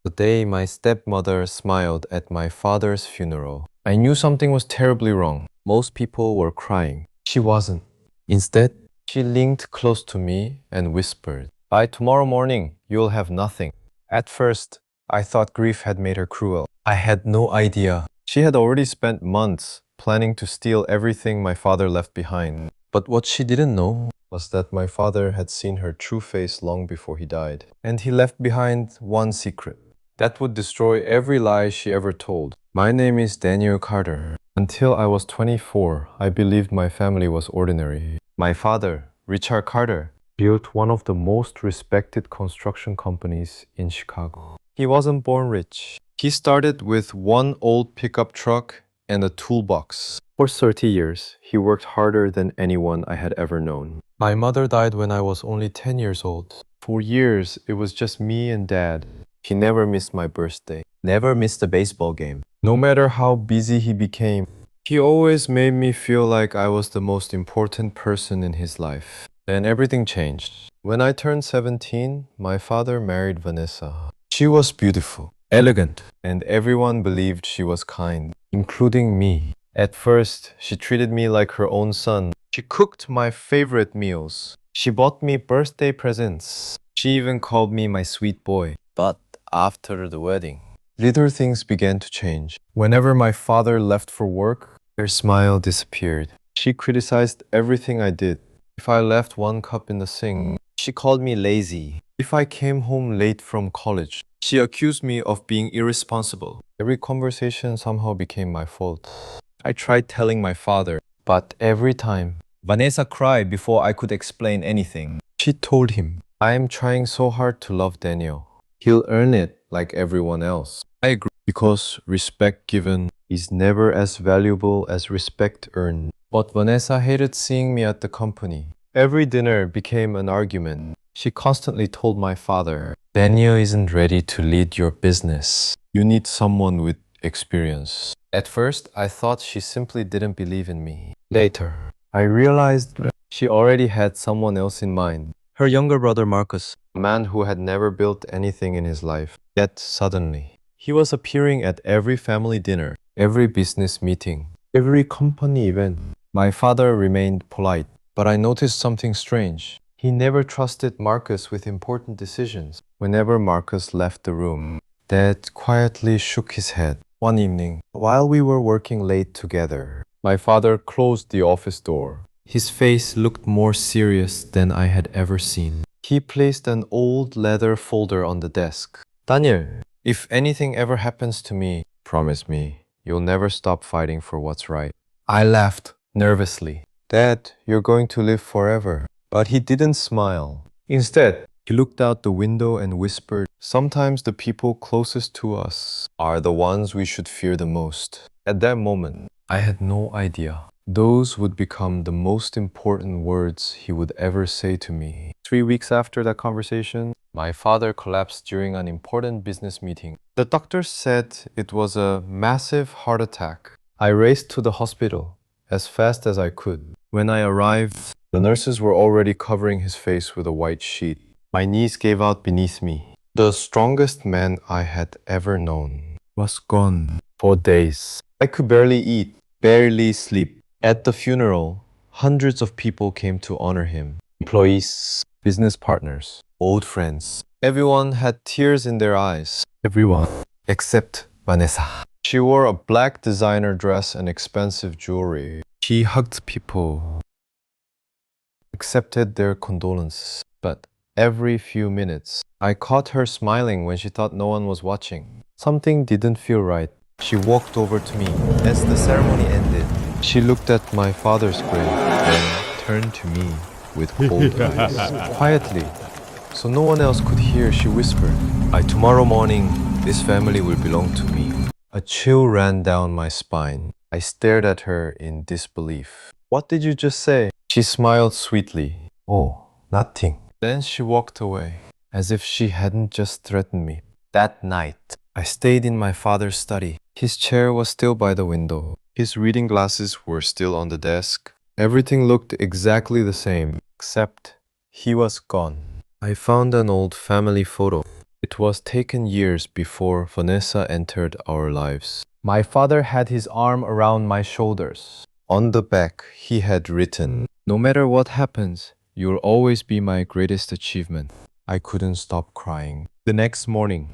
The day my stepmother smiled at my father's funeral, I knew something was terribly wrong. Most people were crying. She wasn't. Instead, she leaned close to me and whispered, "By tomorrow morning, you'll have nothing." At first, I thought grief had made her cruel. I had no idea. She had already spent months planning to steal everything my father left behind. But what she didn't know was that my father had seen her true face long before he died. And he left behind one secret that would destroy every lie she ever told. My name is Daniel Carter. Until I was 24, I believed my family was ordinary. My father, Richard Carter, built one of the most respected construction companies in Chicago. He wasn't born rich. He started with one old pickup truck and a toolbox. For 30 years, he worked harder than anyone I had ever known. My mother died when I was only 10 years old. For years, it was just me and Dad. He never missed my birthday, never missed a baseball game. No matter how busy he became, he always made me feel like I was the most important person in his life. Then everything changed. When I turned 17, my father married Vanessa. She was beautiful, elegant, and everyone believed she was kind, including me. At first, she treated me like her own son. She cooked my favorite meals. She bought me birthday presents. She even called me my sweet boy. But after the wedding, little things began to change. Whenever my father left for work, her smile disappeared. She criticized everything I did. If I left one cup in the sink, she called me lazy. If I came home late from college, she accused me of being irresponsible. Every conversation somehow became my fault. I tried telling my father, but every time, Vanessa cried before I could explain anything. She told him, "I am trying so hard to love Daniel. He'll earn it like everyone else." I agree, because respect given is never as valuable as respect earned. But Vanessa hated seeing me at the company. Every dinner became an argument. She constantly told my father, "Daniel isn't ready to lead your business. You need someone with experience." At first, I thought she simply didn't believe in me. Later, I realized she already had someone else in mind. Her younger brother Marcus, a man who had never built anything in his life. Yet suddenly, he was appearing at every family dinner, every business meeting, every company event. My father remained polite, but I noticed something strange. He never trusted Marcus with important decisions. Whenever Marcus left the room, Dad quietly shook his head. One evening, while we were working late together, my father closed the office door. His face looked more serious than I had ever seen. He placed an old leather folder on the desk. "Daniel, if anything ever happens to me, promise me you'll never stop fighting for what's right." I laughed nervously. "Dad, you're going to live forever." But he didn't smile. Instead, he looked out the window and whispered, "Sometimes the people closest to us are the ones we should fear the most." At that moment, I had no idea those would become the most important words he would ever say to me. 3 weeks after that conversation, my father collapsed during an important business meeting. The doctor said it was a massive heart attack. I raced to the hospital as fast as I could. When I arrived, the nurses were already covering his face with a white sheet. My knees gave out beneath me. The strongest man I had ever known was gone for days. I could barely eat, barely sleep. At the funeral, hundreds of people came to honor him. Employees, business partners, old friends. Everyone had tears in their eyes. Everyone except Vanessa. She wore a black designer dress and expensive jewelry. She hugged people, accepted their condolences. But every few minutes, I caught her smiling when she thought no one was watching. Something didn't feel right. She walked over to me. As the ceremony ended, she looked at my father's grave, then turned to me with cold eyes. Quietly, so no one else could hear, she whispered, "By tomorrow morning, this family will belong to me." A chill ran down my spine. I stared at her in disbelief. "What did you just say?" She smiled sweetly. "Oh, nothing." Then she walked away, as if she hadn't just threatened me. That night, I stayed in my father's study. His chair was still by the window. His reading glasses were still on the desk. Everything looked exactly the same, except he was gone. I found an old family photo. It was taken years before Vanessa entered our lives. My father had his arm around my shoulders. On the back, he had written, "No matter what happens, you'll always be my greatest achievement." I couldn't stop crying. The next morning,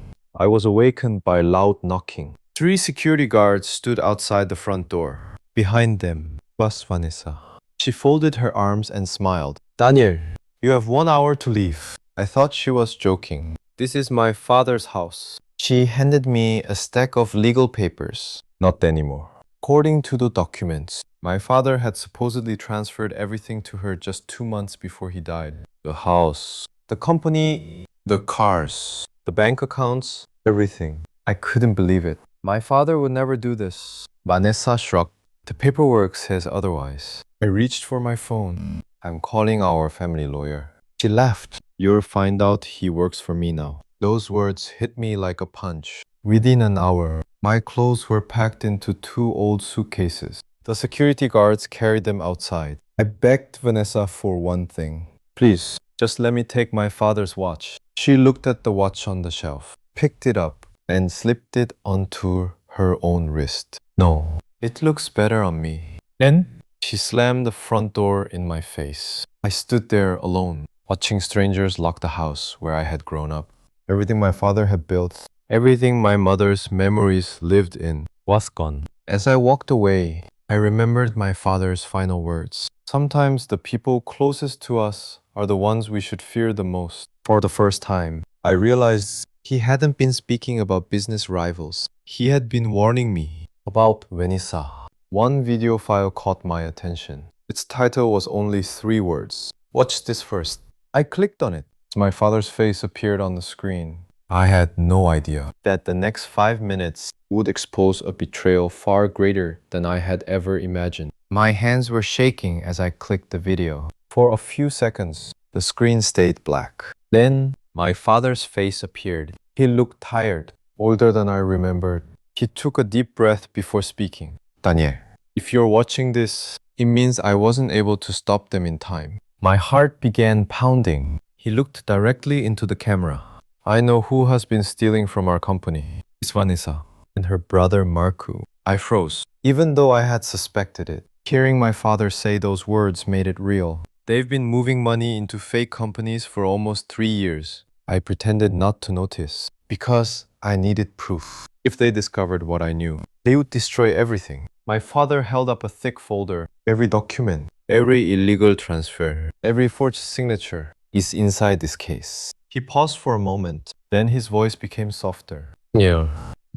I was awakened by loud knocking. 3 security guards stood outside the front door. Behind them was Vanessa. She folded her arms and smiled. "Daniel, you have 1 hour to leave." I thought she was joking. "This is my father's house." She handed me a stack of legal papers. Not anymore. According to the documents, my father had supposedly transferred everything to her just 2 months before he died. The house, the company, the cars, the bank accounts, everything. I couldn't believe it. My father would never do this. Vanessa shrugged. "The paperwork says otherwise." I reached for my phone. "I'm calling our family lawyer." She laughed. "You'll find out he works for me now." Those words hit me like a punch. Within an hour, my clothes were packed into 2 old suitcases. The security guards carried them outside. I begged Vanessa for one thing. "Please, just let me take my father's watch." She looked at the watch on the shelf, picked it up, and slipped it onto her own wrist. "No, it looks better on me." Then she slammed the front door in my face. I stood there alone, watching strangers lock the house where I had grown up. Everything my father had built, everything my mother's memories lived in, was gone. As I walked away, I remembered my father's final words. Sometimes the people closest to us are the ones we should fear the most. For the first time, I realized he hadn't been speaking about business rivals. He had been warning me about Vanessa. One video file caught my attention. Its title was only 3 words. "Watch this first." I clicked on it. My father's face appeared on the screen. I had no idea that the next 5 minutes would expose a betrayal far greater than I had ever imagined. My hands were shaking as I clicked the video. For a few seconds, the screen stayed black. Then, my father's face appeared. He looked tired, older than I remembered. He took a deep breath before speaking. "Daniel, if you're watching this, it means I wasn't able to stop them in time." My heart began pounding. He looked directly into the camera. "I know who has been stealing from our company. It's Vanessa and her brother Marku." I froze, even though I had suspected it. Hearing my father say those words made it real. "They've been moving money into fake companies for almost 3 years. I pretended not to notice because I needed proof. If they discovered what I knew, they would destroy everything." My father held up a thick folder. "Every document, every illegal transfer, every forged signature is inside this case." He paused for a moment. Then his voice became softer. "Yeah,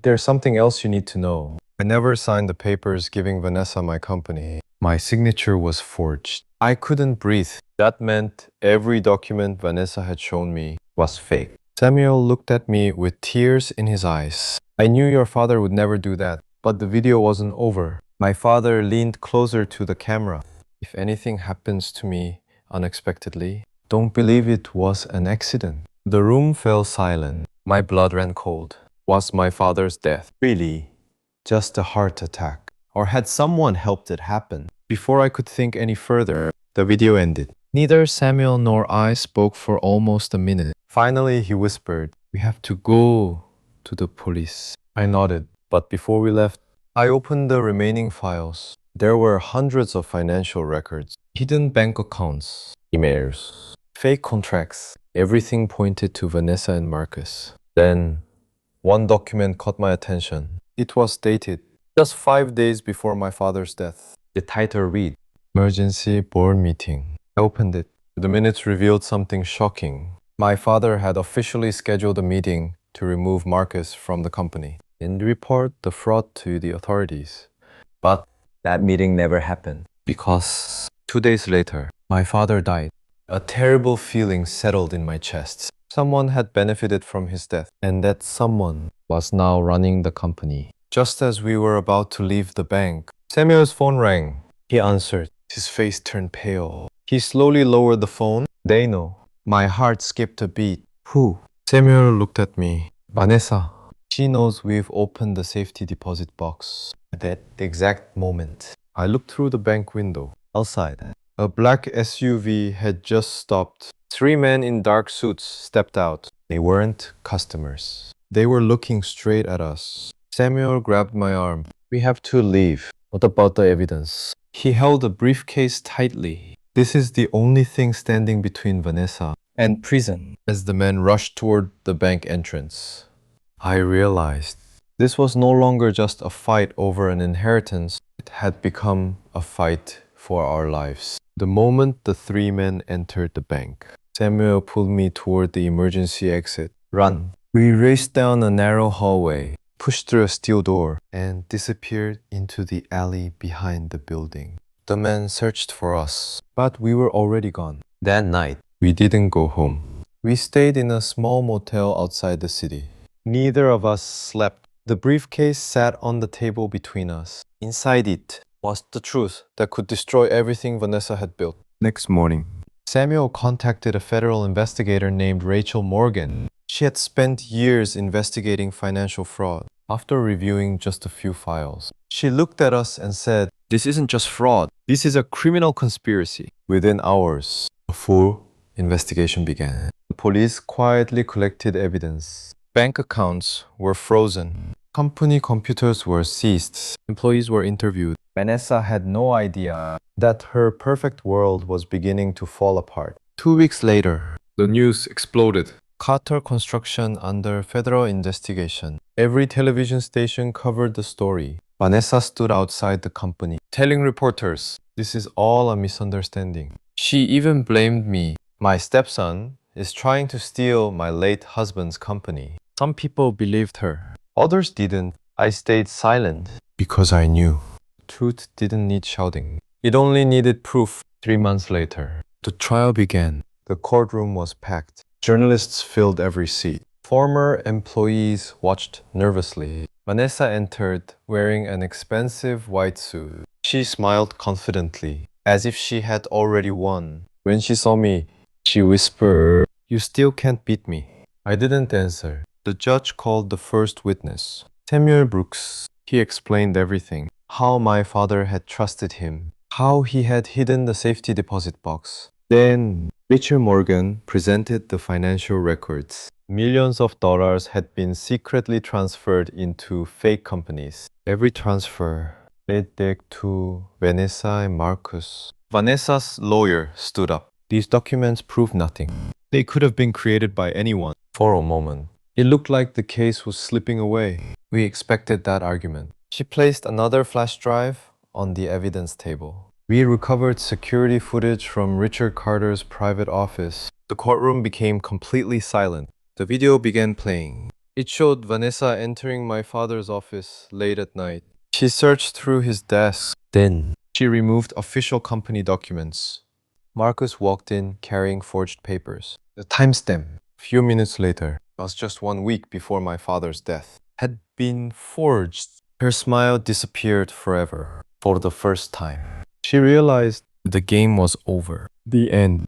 there's something else you need to know. I never signed the papers giving Vanessa my company. My signature was forged." I couldn't breathe. That meant every document Vanessa had shown me was fake. Samuel looked at me with tears in his eyes. "I knew your father would never do that." But the video wasn't over. My father leaned closer to the camera. "If anything happens to me unexpectedly, don't believe it was an accident." The room fell silent. My blood ran cold. Was my father's death really just a heart attack? Or had someone helped it happen? Before I could think any further, the video ended. Neither Samuel nor I spoke for almost a minute. Finally, he whispered, "We have to go to the police." I nodded. But before we left, I opened the remaining files. There were hundreds of financial records, hidden bank accounts, emails, fake contracts. Everything pointed to Vanessa and Marcus. Then, one document caught my attention. It was dated just 5 days before my father's death. The title read, "Emergency Board Meeting." I opened it. The minutes revealed something shocking. My father had officially scheduled a meeting to remove Marcus from the company and report the fraud to the authorities. But that meeting never happened because 2 days later, my father died. A terrible feeling settled in my chest. Someone had benefited from his death, and that someone was now running the company. Just as we were about to leave the bank, Samuel's phone rang. He answered. His face turned pale. He slowly lowered the phone. "They know." My heart skipped a beat. "Who?" Samuel looked at me. "Vanessa. She knows we've opened the safety deposit box." At that exact moment, I looked through the bank window. Outside, a black SUV had just stopped. 3 men in dark suits stepped out. They weren't customers. They were looking straight at us. Samuel grabbed my arm. We have to leave. What about the evidence? He held the briefcase tightly. This is the only thing standing between Vanessa and prison. As the men rushed toward the bank entrance, I realized this was no longer just a fight over an inheritance. It had become a fight for our lives. The moment the three men entered the bank, Samuel pulled me toward the emergency exit. Run. We raced down a narrow hallway, pushed through a steel door, and disappeared into the alley behind the building. The men searched for us, but we were already gone. That night, we didn't go home. We stayed in a small motel outside the city. Neither of us slept. The briefcase sat on the table between us. Inside it was the truth that could destroy everything Vanessa had built. Next morning, Samuel contacted a federal investigator named Rachel Morgan. She had spent years investigating financial fraud. After reviewing just a few files, she looked at us and said, "This isn't just fraud. This is a criminal conspiracy." Within hours, a full investigation began. The police quietly collected evidence. Bank accounts were frozen. Company computers were seized. Employees were interviewed. Vanessa had no idea that her perfect world was beginning to fall apart. 2 weeks later, the news exploded. Carter Construction under federal investigation. Every television station covered the story. Vanessa stood outside the company, telling reporters, "This is all a misunderstanding." She even blamed me. "My stepson is trying to steal my late husband's company." Some people believed her. Others didn't. I stayed silent because I knew truth didn't need shouting. It only needed proof. 3 months later, the trial began. The courtroom was packed. Journalists filled every seat. Former employees watched nervously. Vanessa entered wearing an expensive white suit. She smiled confidently, as if she had already won. When she saw me, she whispered, "You still can't beat me." I didn't answer. The judge called the first witness, Samuel Brooks. He explained everything. How my father had trusted him. How he had hidden the safety deposit box. Then Rachel Morgan presented the financial records. Millions of dollars had been secretly transferred into fake companies. Every transfer led back to Vanessa and Marcus. Vanessa's lawyer stood up. "These documents prove nothing. They could have been created by anyone." For a moment, it looked like the case was slipping away. We expected that argument. She placed another flash drive on the evidence table. We recovered security footage from Richard Carter's private office. The courtroom became completely silent. The video began playing. It showed Vanessa entering my father's office late at night. She searched through his desk. Then, she removed official company documents. Marcus walked in carrying forged papers. The timestamp, a few minutes later, it was just 1 week before my father's death, had been forged. Her smile disappeared forever. For the first time, she realized the game was over. The end.